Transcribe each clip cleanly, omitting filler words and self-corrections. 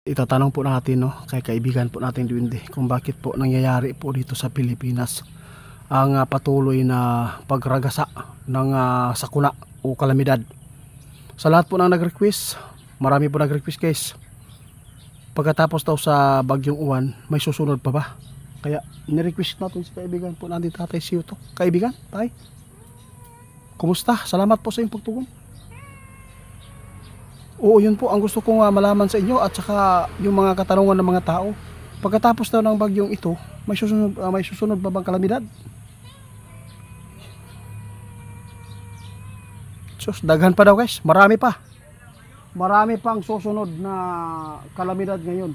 Itatanong po natin kay kaibigan po natin Duwende kung bakit po nangyayari po dito sa Pilipinas ang patuloy na pagragasa ng sakuna o kalamidad. Sa lahat po ng nag-request, marami po nag-request guys. Pagkatapos daw sa Bagyong Uwan, may susunod pa ba? Kaya ni-request natin si kaibigan po natin Tatay Siyuto. Kaibigan, tay, kumusta? Salamat po sa iyong pagtugon. Oo, yun po ang gusto kong malaman sa inyo at saka yung mga katanungan ng mga tao. Pagkatapos daw ng bagyong ito, may susunod ba bang kalamidad? Sus, daghan pa daw guys, marami pa. Marami pang susunod na kalamidad ngayon.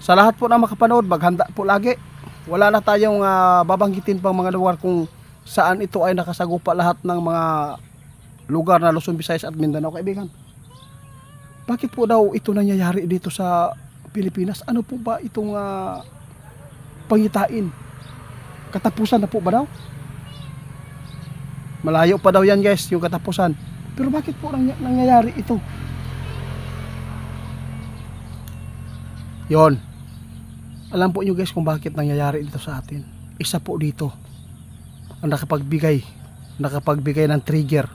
Sa lahat po na makapanood, maghanda po lagi. Wala na tayong babanggitin pang mga lugar kung saan ito ay nakasagupa lahat ng mga lugar na Luzon, Visayas at Mindanao, kaibigan. Bakit po daw ito nangyayari dito sa Pilipinas? Ano po ba itong pangitain? Katapusan na po ba daw? Malayo pa daw yan guys, yung katapusan. Pero bakit po nangyayari ito? Yon. Alam po nyo guys kung bakit nangyayari dito sa atin. Isa po dito ang nakapagbigay ng trigger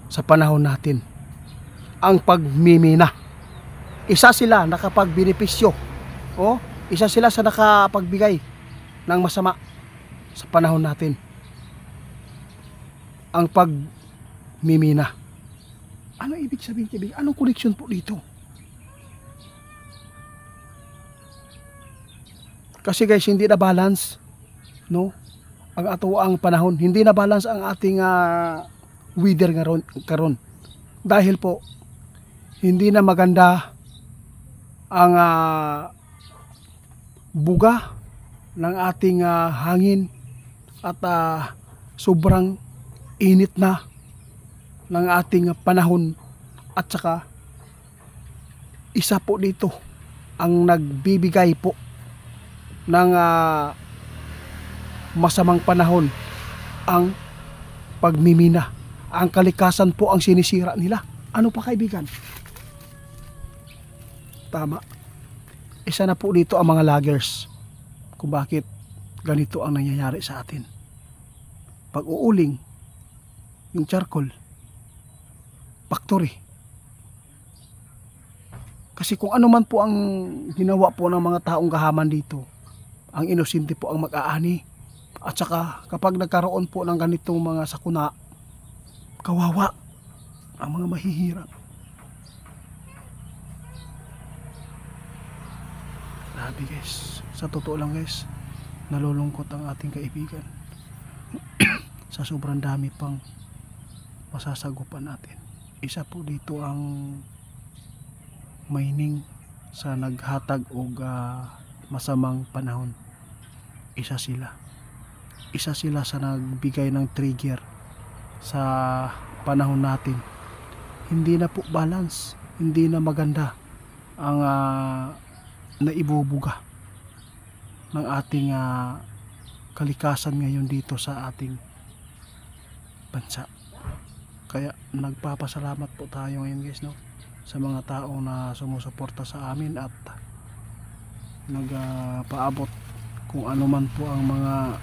sa panahon natin. Ang pagmimina. Isa sila nakapagbenepisyo. Isa sila sa nakapagbigay ng masama sa panahon natin. Ang pagmimina. Ano ibig sabihin, kaibigan? Anong koneksyon po dito? Kasi guys, hindi na balance, no? Ang panahon, hindi na balance ang ating weather karon. Dahil po hindi na maganda ang buga ng ating hangin at sobrang init na ng ating panahon, at saka isa po dito ang nagbibigay po ng masamang panahon, ang pagmimina. Ang kalikasan po ang sinisira nila. Ano pa kaibigan? Tama. Isa na po dito ang mga loggers kung bakit ganito ang nangyayari sa atin. Pag-uuling, yung charcoal factory. Kasi kung ano man po ang ginawa po ng mga taong gahaman dito, ang inosente po ang mag-aani. At saka kapag nagkaroon po ng ganitong mga sakuna, kawawa ang mga mahihirap. Grabe guys, sa totoo lang guys, nalulungkot ang ating kaibigan sa sobrang dami pang masasagupan natin. Isa po dito ang mining sa naghatag og masamang panahon. Isa sila sa nagbigay ng trigger sa panahon natin. Hindi na po balance, hindi na maganda ang naibubuga ng ating kalikasan ngayon dito sa ating bansa. Kaya nagpapasalamat po tayo ngayon guys, no, sa mga tao na sumusuporta sa amin at nagpaabot kung ano man po ang mga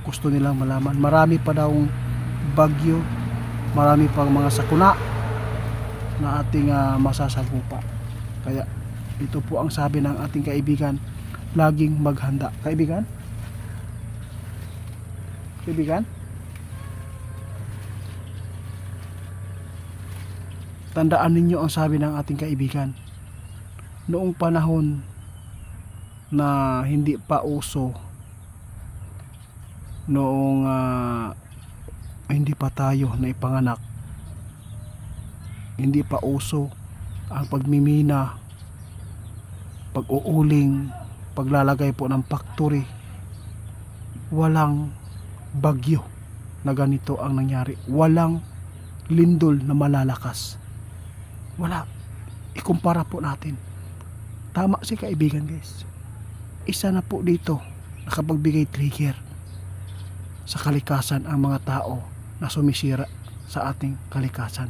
gusto nilang malaman. Marami pa daw bagyo, marami pang mga sakuna na ating masasagupa. Kaya ito po ang sabi ng ating kaibigan, laging maghanda. Kaibigan? Tandaan ninyo ang sabi ng ating kaibigan. Noong panahon na hindi pa uso, noong hindi pa tayo na ipanganak, hindi pa uso ang pagmimina, pag-uuling, paglalagay po ng factory, walang bagyo na ganito ang nangyari. Walang lindol na malalakas. Wala. Ikumpara po natin. Tama si kaibigan guys. Isa na po dito nakapagbigay trigger sa kalikasan ang mga tao na sumisira sa ating kalikasan.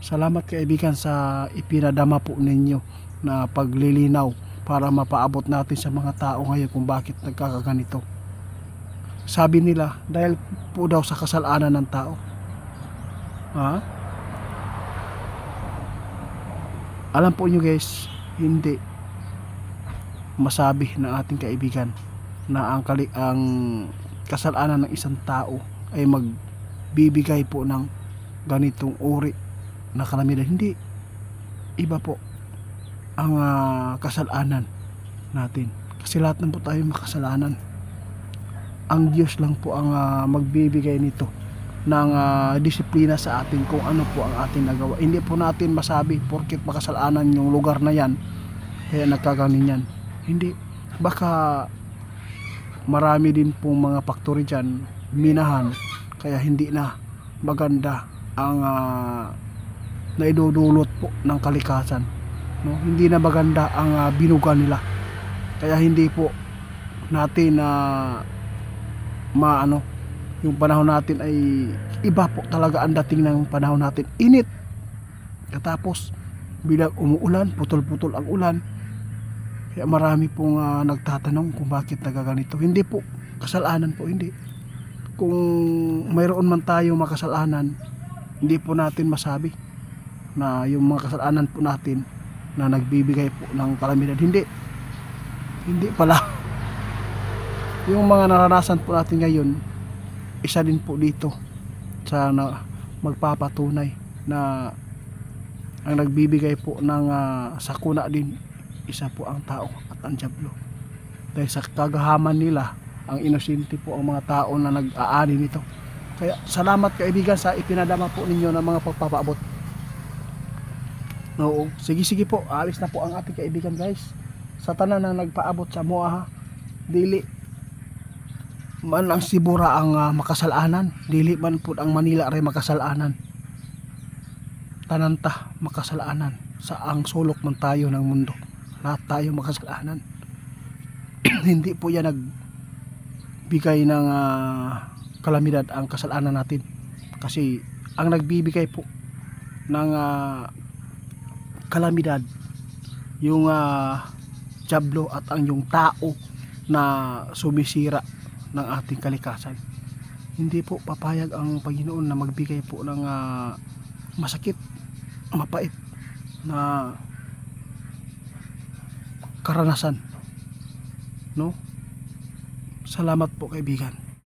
Salamat kaibigan sa ipinadama po ninyo na paglilinaw para mapaabot natin sa mga tao ngayon kung bakit nagkakaganito. Sabi nila dahil po daw sa kasalanan ng tao. Ha? Alam po nyo guys, hindi masabi ng ating kaibigan na ang kasalanan ng isang tao ay magbibigay po ng ganitong uri na kalamidad. Hindi. Iba po ang kasalanan natin. Kasi lahat ng po tayo makasalanan. Ang Diyos lang po ang magbibigay nito ng disiplina sa atin kung ano po ang ating nagawa. Hindi po natin masabi porket makasalanan yung lugar na yan kaya nagkaganin yan. Hindi. Baka marami din pong mga faktor dyan, minahan, kaya hindi na maganda ang naidudulot po ng kalikasan, no? Hindi na maganda ang binuga nila, kaya hindi po natin yung panahon natin ay iba po talaga ang dating ng panahon natin. Init, katapos bilang umuulan, putol-putol ang ulan. Kaya marami pong nagtatanong kung bakit nagaganito. Hindi po kasalanan po, hindi. Kung mayroon man tayo makasalanan, hindi po natin masabi na yung mga kasalanan po natin na nagbibigay po ng kalamidad. Hindi pala. Yung mga naranasan po natin ngayon, isa din po dito sa magpapatunay na ang nagbibigay po ng sakuna din, isa po ang tao at ang dyablo. Dahil sa kagahaman nila, ang inosente po ang mga tao na nag-aani nito. Kaya salamat kaibigan sa ipinadama po ninyo ng mga pagpapaabot. Oo, sige po, alis na po ang ating kaibigan guys. Sa tanan na nagpaabot sa moa, dili man ang Sibura ang makasalanan, dili man po ang Manila ray makasalanan. Tananta makasalanan sa ang sulok man tayo ng mundo. Lahat tayo makasalanan. Hindi po yan nagbigay ng kalamidad ang kasalanan natin. Kasi ang nagbibigay po ng kalamidad yung dyablo at ang yung tao na sumisira ng ating kalikasan. Hindi po papayag ang Panginoon na magbigay po ng masakit, mapait na karanasan, no? Salamat po kaibigan.